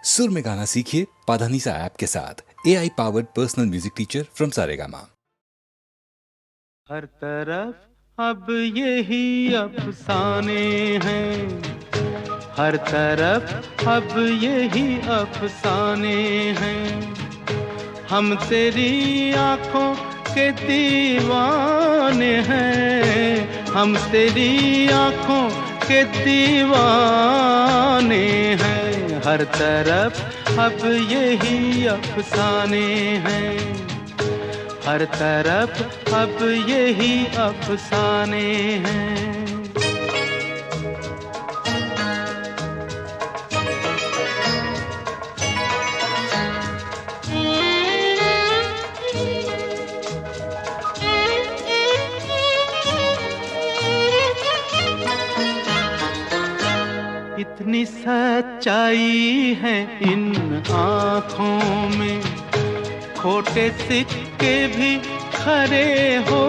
सुर में गाना सीखिए पाधानीसा ऐप के साथ। AI powered personal music teacher from Saregama. हर तरफ अब यही अफसाने हैं, हर तरफ अब यही अफसाने हैं। हम तेरी आंखों के दीवाने हैं, हम तेरी आंखों के दीवाने हैं। हर तरफ अब यही अफसाने हैं, हर तरफ अब यही अफसाने हैं। इतनी सच्चाई है इन आँखों में, खोटे सिक्के भी खरे हो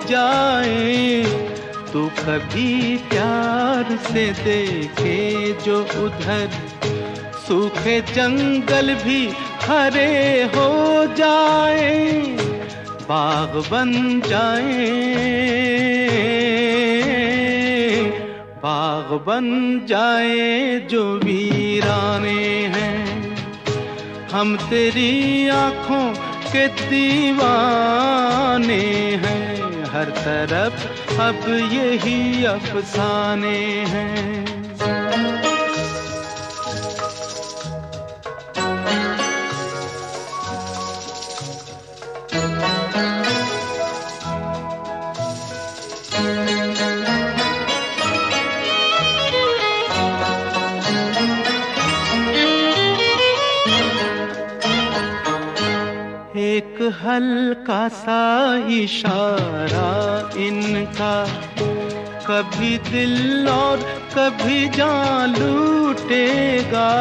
जाए। तू कभी प्यार से देखे जो उधर, सूखे जंगल भी हरे हो जाए, बाग बन जाए, बाग बन जाए जो वीराने हैं। हम तेरी आँखों के दीवाने हैं, हर तरफ अब यही अफसाने हैं। एक हल्का सा इशारा इनका, कभी दिल और कभी जान लूटेगा।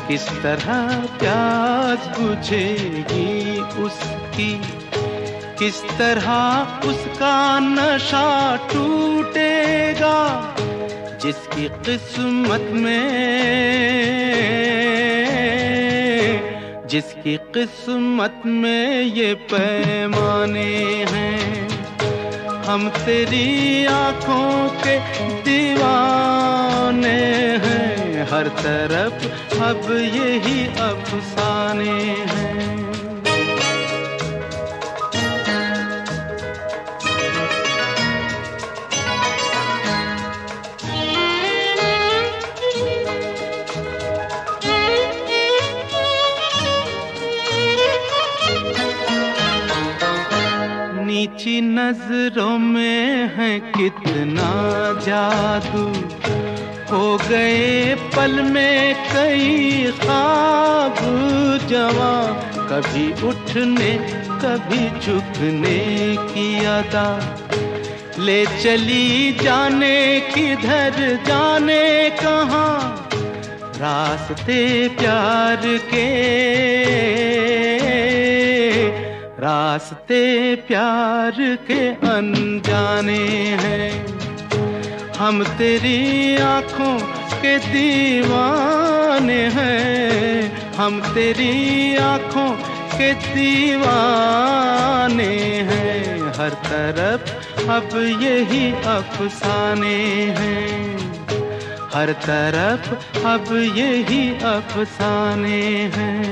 किस तरह प्यास बुझेगी उसकी, किस तरह उसका नशा टूटेगा। जिसकी किस्मत में, जिसकी किस्मत में ये पैमाने हैं। हम तेरी आँखों के दीवाने हैं, हर तरफ अब यही अफसाने हैं। नीची नजरों में है कितना जादू, हो गए पल में कई ख्वाब जवां। कभी उठने कभी झुकने की अदा, ले चली जाने किधर जाने कहाँ। रास्ते प्यार के, रास्ते प्यार के अनजाने हैं। हम तेरी आँखों के दीवाने हैं, हम तेरी आँखों के दीवाने हैं। हर तरफ अब यही अफसाने हैं, हर तरफ अब यही अफसाने हैं।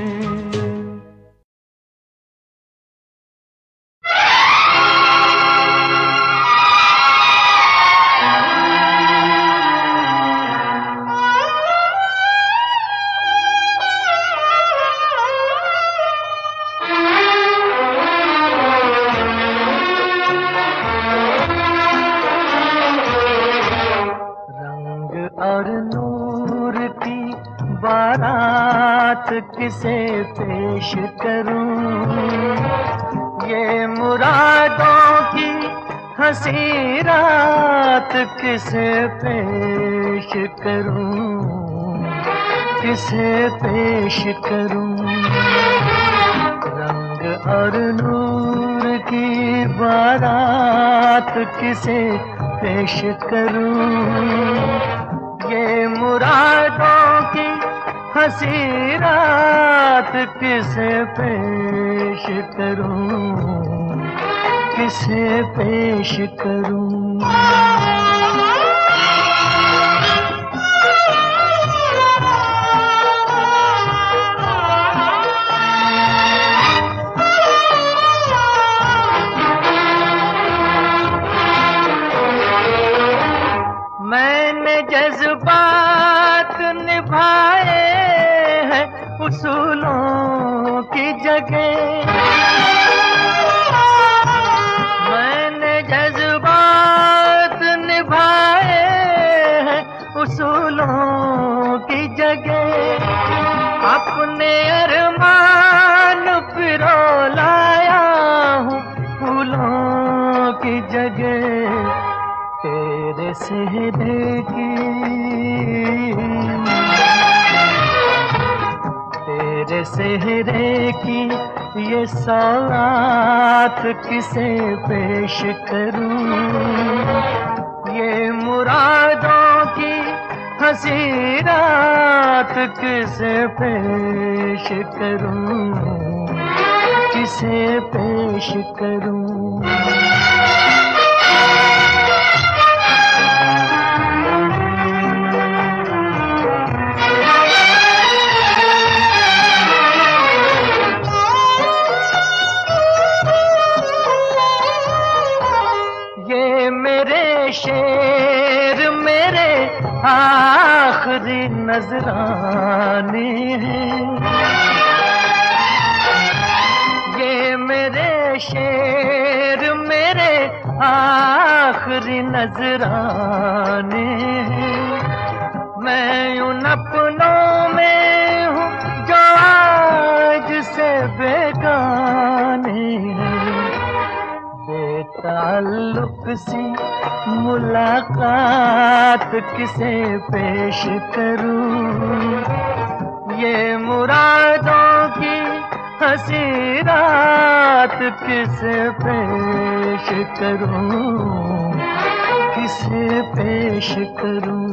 और नूर की बारात किसे पेश करूं, ये मुरादों की हंसी रात किसे पेश करूं, किसे पेश करूं। रंग और नूर की बारात किसे पेश करूं, ये मुरादों की हंसी रात किसे पेश करूं, किसे पेश करूं। मैंने जज्बात निभाए हैं उसूलों की जगह, मैंने जज्बात निभाए हैं उसूलों की जगह। अपने अरमान पिरो लाया हूँ फूलों की जगह। तेरे सेहरे की, तेरे सेहरे की ये सौगात किसे पेश करूं, ये मुरादों की हंसी रात किसे पेश करूं, किसे पेश करूं। शेर मेरे आखिरी नजराने हैं, ये मेरे शेर मेरे आखिरी नजराने हैं। मैं उन अपनों में हूँ जो आज से बेगाने हैं। बेताल्लुक सी मुलाकात किसे पेश करूं, ये मुरादों की हंसी रात किसे पेश करूं, किसे पेश करूं।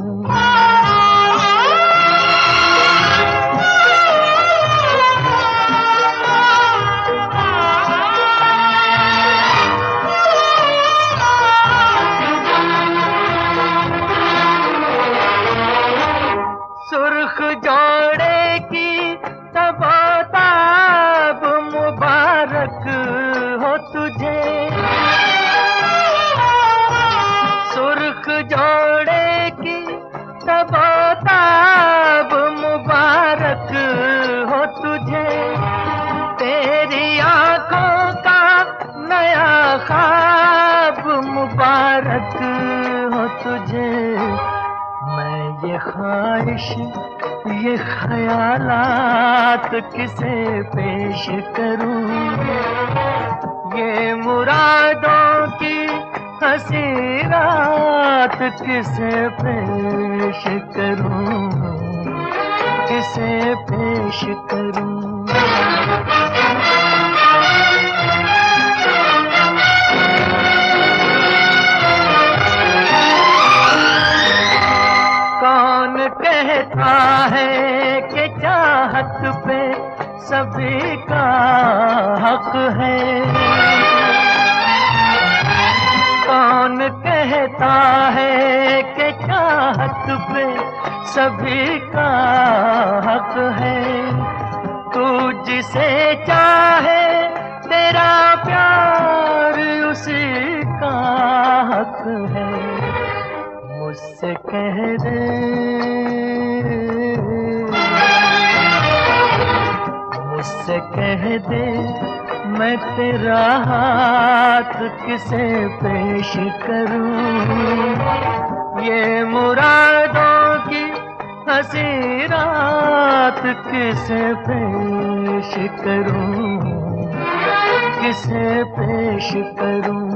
सुर्ख जोड़े की तबताब मुबारक हो तुझे, सुर्ख जोड़े की तबताब मुबारक हो तुझे। तेरी आंखों का नया ख्वाब मुबारक हो तुझे। मैं ये ख्वाहिश ये ख्यालात किसे पेश करूं, ये मुरादों की हंसी रात किसे पेश करूं, किसे पेश करूं। कौन कहता है कि चाहत पे सभी का हक है, कौन कहता है कि चाहत पे सभी का हक है। तू जिसे चाहे तेरा प्यार उसी का हक है। मुझसे कह दे, मुझसे कह दे मैं तेरा हाथ किसे पेश करूं, ये मुरादों की हंसी रात किसे पेश करूं, किसे पेश करूं।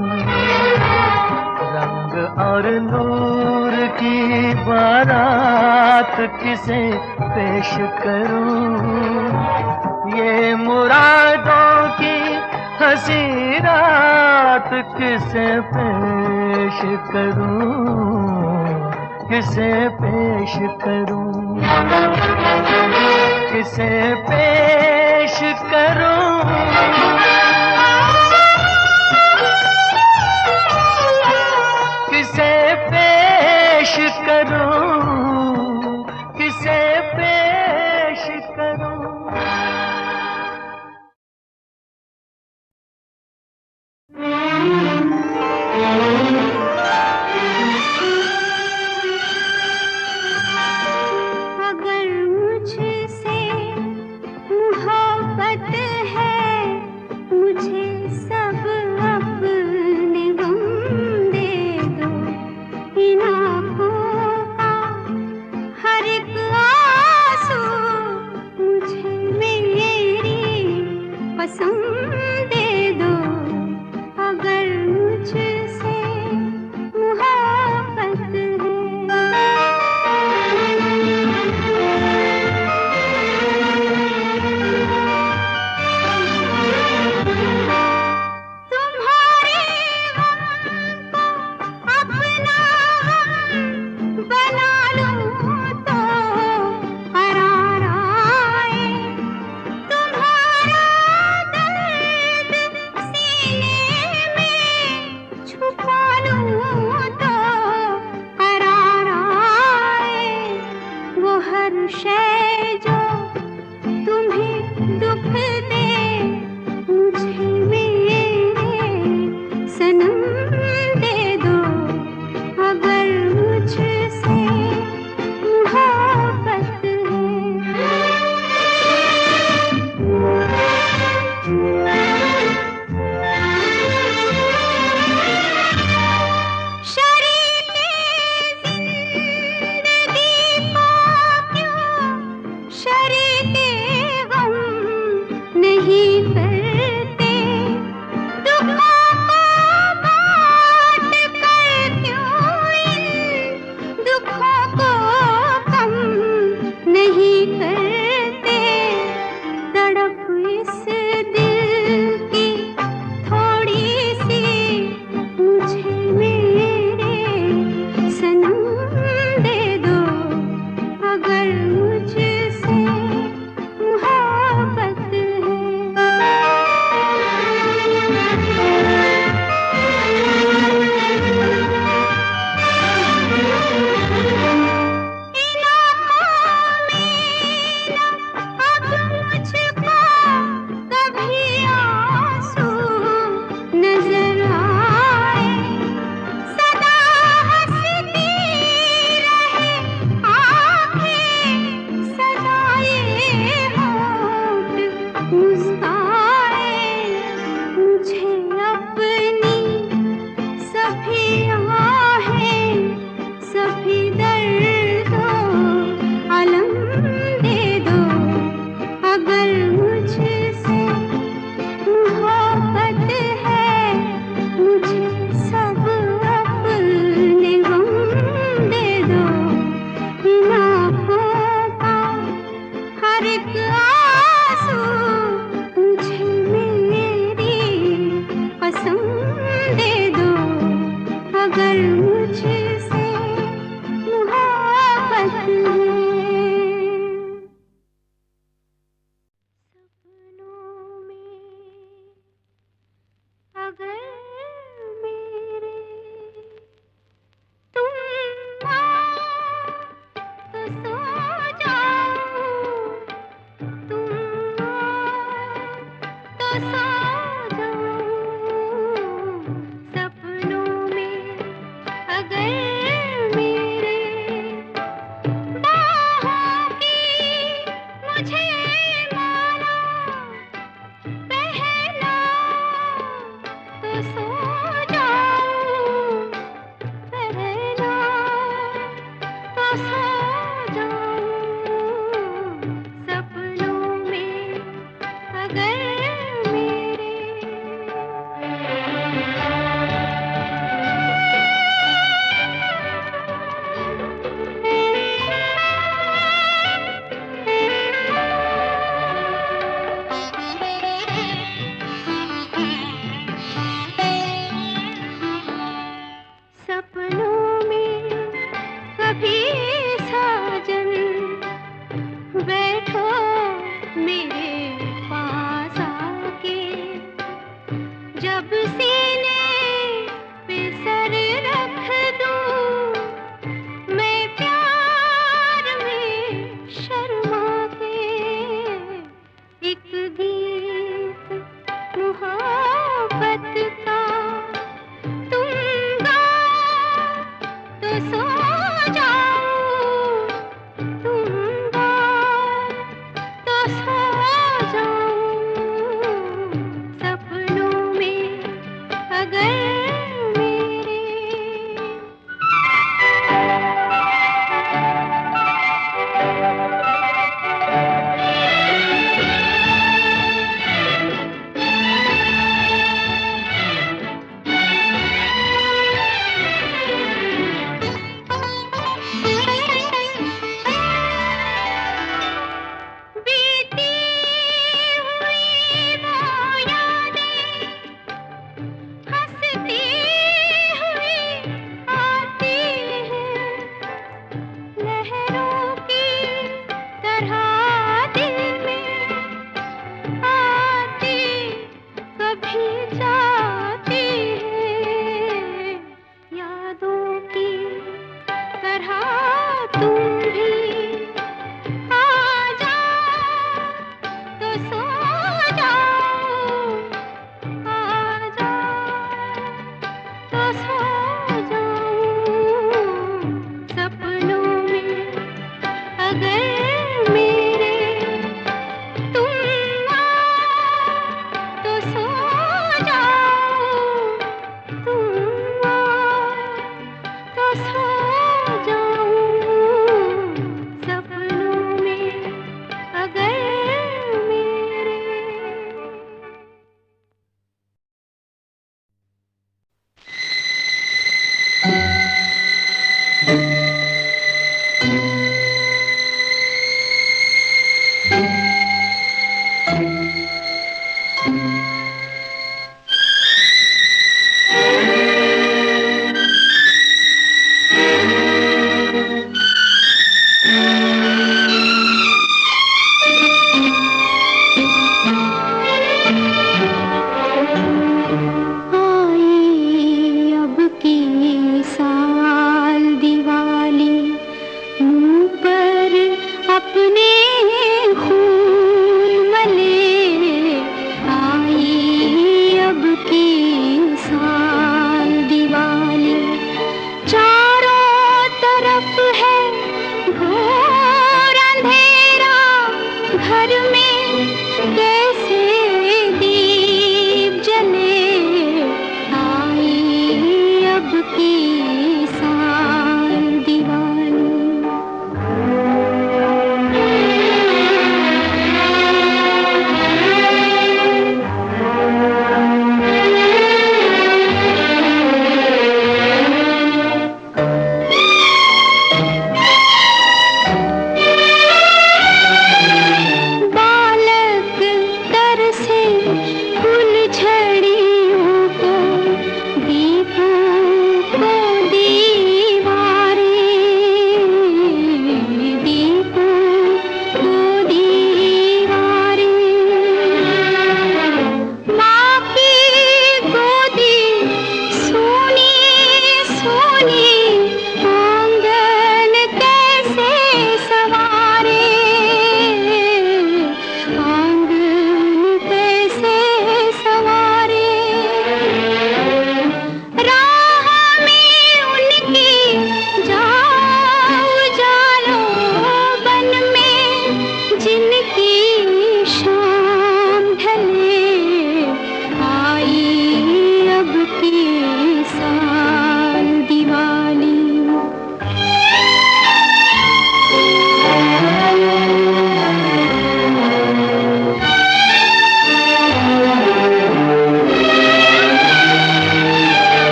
रंग और नूर की बारात किसे पेश करूं, ये मुरादों की हंसी रात किसे पेश करूं, किसे पेश करूं। किसे पेश करूं, किसे पेश करूं, किसे पेश करूं। अगर मुझसे मोहब्बत है, मुझे सब अपने गम दे दो। इन आँखों का हर एक आंसू मुझे मेरी पसंद दे दो। अगर मुझसे मोहब्बत है। तुम्हारे गम को अपना गम बना लूं तो करार आए। तुम्हारा दर्द सीने में छुपा लूं तो करार आए। वो हर शय जो तुम्हें दुख दे, मुझे मेरे सनम दे दो। अगर मुझसे मोहब्बत है। शरीके जिंदगी को क्यों शरीके गम नहीं करते। दुखों को बांट कर क्यों इन दुखों को कम नहीं करते। तड़प इस दिल की थोड़ी सी मुझे मेरे सनम दे दो। अगर मुझसे मोहब्बत इन आँखों में न अब मुझको कभी आंसू नजर आए। सदा हंसती रहे आँखें, सदा ये होंठ मुस्काए। मुझे अपनी सभी आहें, सभी दर्दों अलम दे दो। अगर मुझसे मोहब्बत है, मुझे सब अपने गम दे दो। इन आँखों का हर एक आंसू मुझे मेरी पसंद दे दो। अगर मुझसे मोहब्बत है। सपनों में अगर मेरे तुम आओ तो सो जाऊं, तुम आओ तो सो जाऊं। सपनों में अगर मेरे बाहों की मुझे माला पहना तो सो जाऊं, पहना तो सो जाऊं। सपनों में अगर मेरे में कैसे दीप जले, आई अब की साल दिवाली। बालक तरसे फुलझड़ियों को, दीपों को दीवारें, दीपों को दीवारें। माँ की गोदी सोनी सोनी, आंगन कैसे सवारे, आंगन कैसे सवारे। राह में उनकी जाओ जालो, बन में जिनकी शाम ढले, आई अब की साल दिवाली।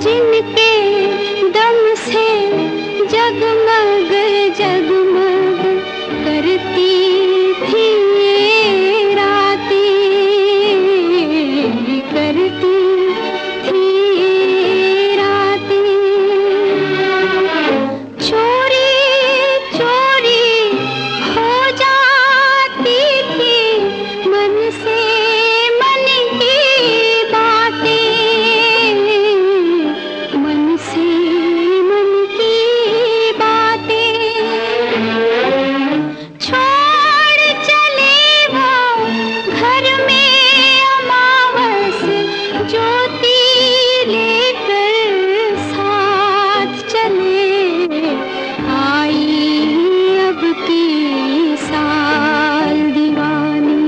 जिनके दम से जगमग जगमग करती थी ये रातें, करती थी ये रातें। चोरी चोरी हो जाती थी मन से मन की बातें, मन से मन की बातें। छोड़ चले वो घर में अमावस, ज्योति लेकर साथ चले, आई अब की साल दिवाली।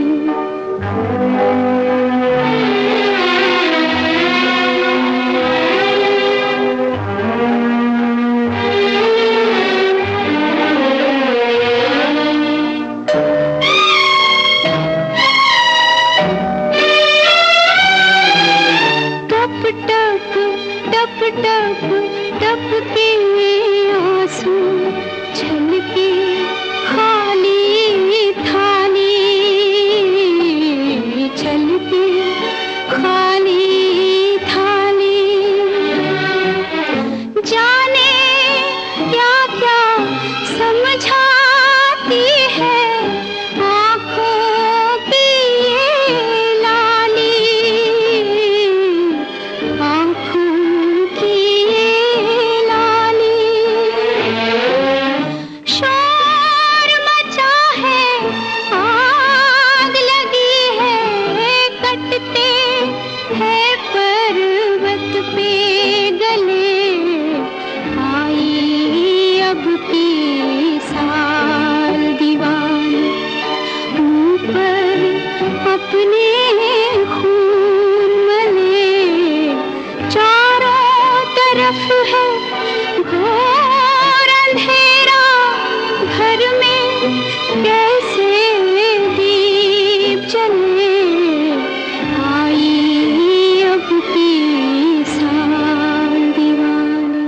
टप टप टप टप टप के आंसू, छलके खाली थाली, छलके खाली थाली। जाने क्या क्या समझाती है आँखों की ये लाली, आँखों की ये लाली। शोर मचा है, आग लगी है, कटते हैं पर्वत पे गले, आई अब की साल दिवाली। ऊपर अपने खून मले, चारों तरफ है घोर अंधेरा, घर में कैसे दीप जले, आई अब की साल दिवाली।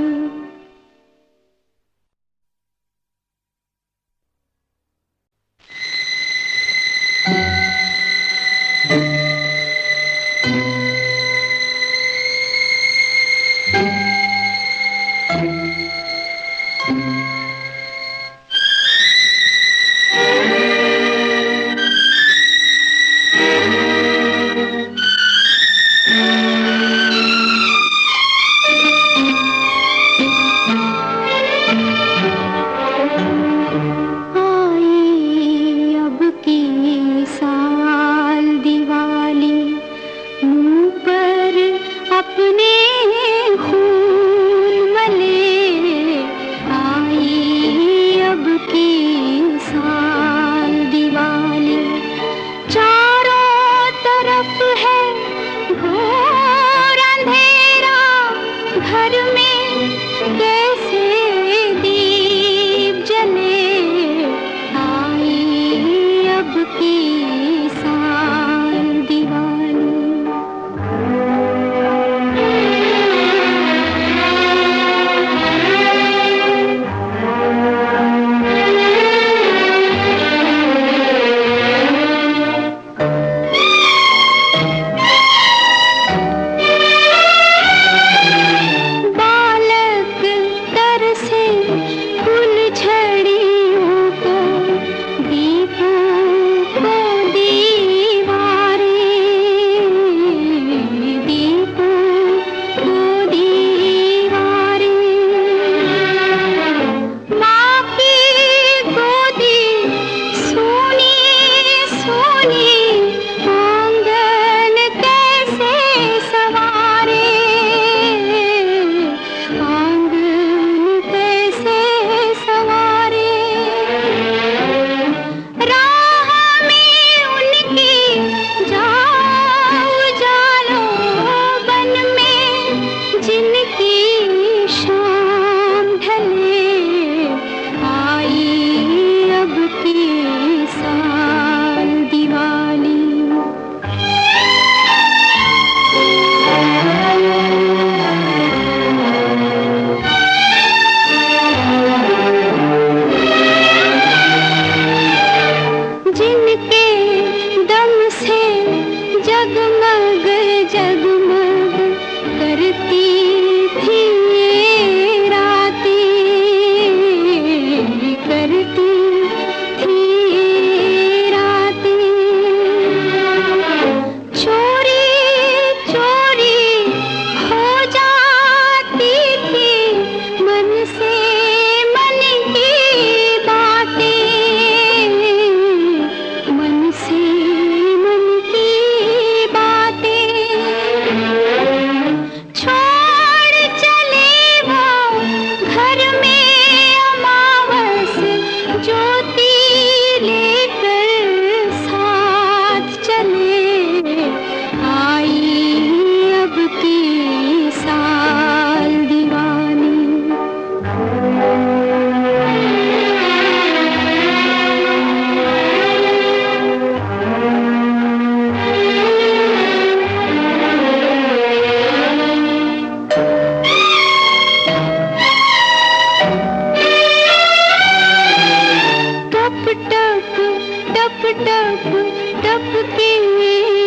टपके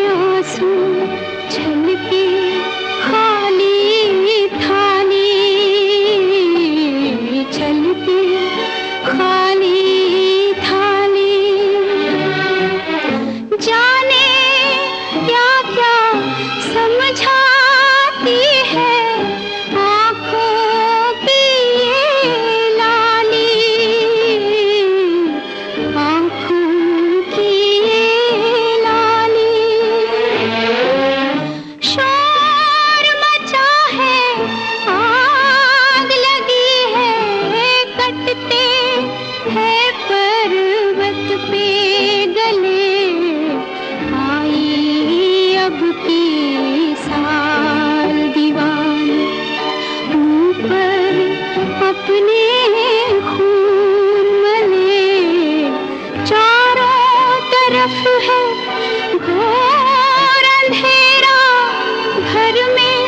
आंसू छलके खाली थाली, छलके खाली थाली। जाने क्या क्या समझाती है आँखों की ये लाली, आँखों की ये लाली। शोर मचा है, आग लगी है, कटते हैं पर्वत पे गले। आई अब की साल दीवानी, ऊपर अपने खून मले। चारों तरफ है घोर अंधेरा, घर में